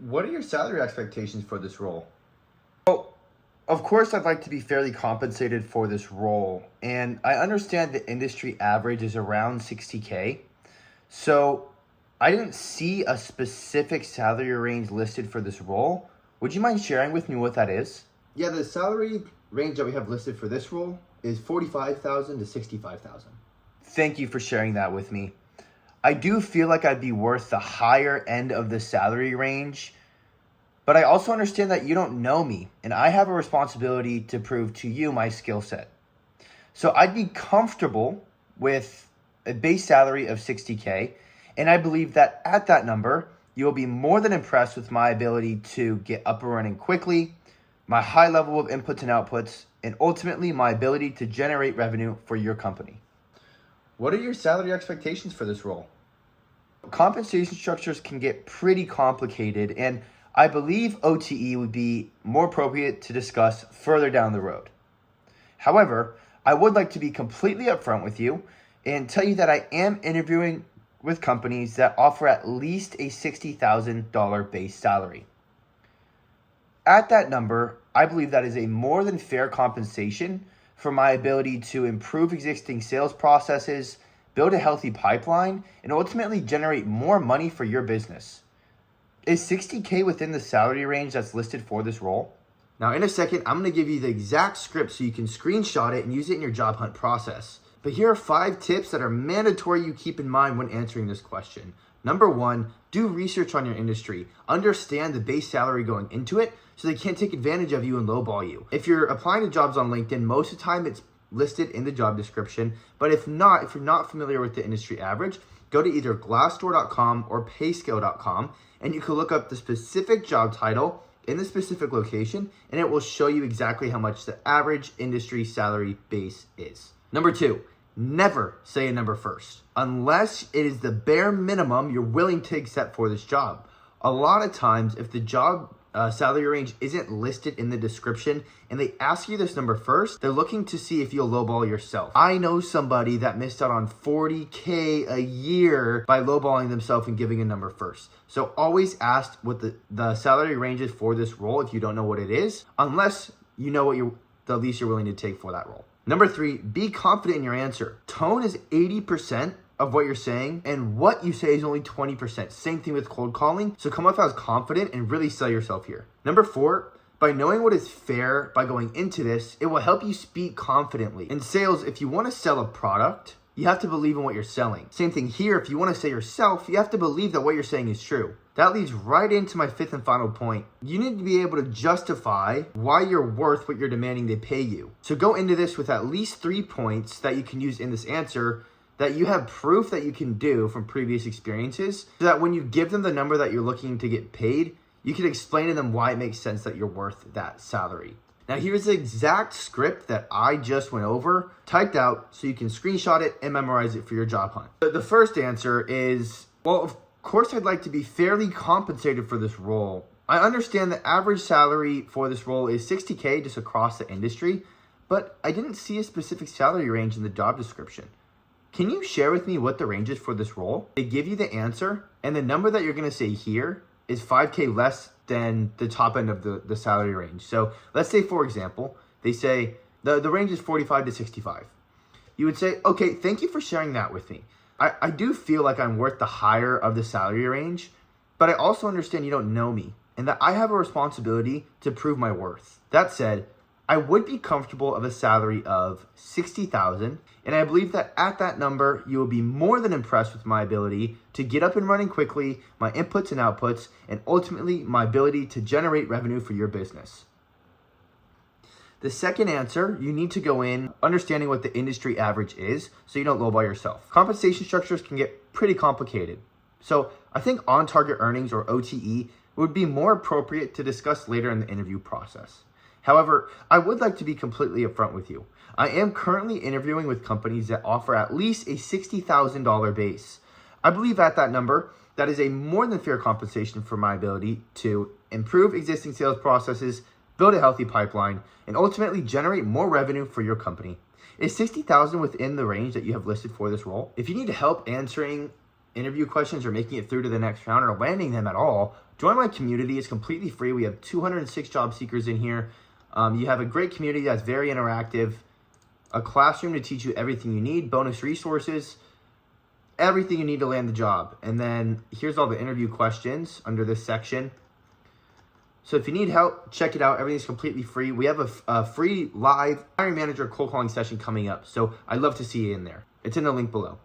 What are your salary expectations for this role? Of course, I'd like to be fairly compensated for this role, and I understand the industry average is around 60K. So I didn't see a specific salary range listed for this role. Would you mind sharing with me what that is? Yeah, the salary range that we have listed for this role is 45,000 to 65,000. Thank you for sharing that with me. I do feel like I'd be worth the higher end of the salary range, but I also understand that you don't know me, and I have a responsibility to prove to you my skill set. So I'd be comfortable with a base salary of 60K, and I believe that at that number, you will be more than impressed with my ability to get up and running quickly, my high level of inputs and outputs, and ultimately my ability to generate revenue for your company. What are your salary expectations for this role? Compensation structures can get pretty complicated, and I believe OTE would be more appropriate to discuss further down the road. However, I would like to be completely upfront with you and tell you that I am interviewing with companies that offer at least a $60,000 base salary. At that number, I believe that is a more than fair compensation for my ability to improve existing sales processes, build a healthy pipeline, and ultimately generate more money for your business. Is 60K within the salary range that's listed for this role? Now, in a second, I'm going to give you the exact script so you can screenshot it and use it in your job hunt process. But here are 5 tips that are mandatory you keep in mind when answering this question. Number 1, do research on your industry. Understand the base salary going into it so they can't take advantage of you and lowball you. If you're applying to jobs on LinkedIn, most of the time it's listed in the job description. But if not, if you're not familiar with the industry average, go to either glassdoor.com or payscale.com and you can look up the specific job title in the specific location and it will show you exactly how much the average industry salary base is. Number 2, never say a number first unless it is the bare minimum you're willing to accept for this job. A lot of times, if the job salary range isn't listed in the description and they ask you this number first, they're looking to see if you'll lowball yourself. I know somebody that missed out on 40K a year by lowballing themselves and giving a number first. So always ask what the salary range is for this role if you don't know what it is, unless you know what the least you're willing to take for that role. Number 3, be confident in your answer. Tone is 80% of what you're saying, and what you say is only 20%. Same thing with cold calling. So come off as confident and really sell yourself here. Number 4, by knowing what is fair by going into this, it will help you speak confidently. In sales, if you want to sell a product, you have to believe in what you're selling. Same thing here, if you want to say yourself, you have to believe that what you're saying is true. That leads right into my 5th and final point. You need to be able to justify why you're worth what you're demanding they pay you. So go into this with at least 3 points that you can use in this answer that you have proof that you can do from previous experiences, so that when you give them the number that you're looking to get paid, you can explain to them why it makes sense that you're worth that salary. Now here's the exact script that I just went over, typed out, so you can screenshot it and memorize it for your job hunt. The first answer is, well, of course I'd like to be fairly compensated for this role. I understand the average salary for this role is 60K just across the industry, but I didn't see a specific salary range in the job description. Can you share with me what the range is for this role? They give you the answer, and the number that you're going to say here is 5K less than the top end of the salary range. So let's say, for example, they say the range is 45 to 65. You would say, okay, thank you for sharing that with me. I do feel like I'm worth the higher of the salary range, but I also understand you don't know me and that I have a responsibility to prove my worth. That said, I would be comfortable of a salary of $60,000, and I believe that at that number, you will be more than impressed with my ability to get up and running quickly, my inputs and outputs, and ultimately my ability to generate revenue for your business. The second answer, you need to go in understanding what the industry average is so you don't lowball yourself. Compensation structures can get pretty complicated. So I think on-target earnings or OTE would be more appropriate to discuss later in the interview process. However, I would like to be completely upfront with you. I am currently interviewing with companies that offer at least a $60,000 base. I believe at that number, that is a more than fair compensation for my ability to improve existing sales processes, build a healthy pipeline, and ultimately generate more revenue for your company. Is $60,000 within the range that you have listed for this role? If you need help answering interview questions or making it through to the next round or landing them at all, Join my community. It's completely free. We have 206 job seekers in here. You have a great community that's very interactive, a classroom to teach you everything you need, bonus resources, everything you need to land the job. And then here's all the interview questions under this section. So if you need help, check it out. Everything's completely free. We have a free live hiring manager cold calling session coming up. So I'd love to see you in there. It's in the link below.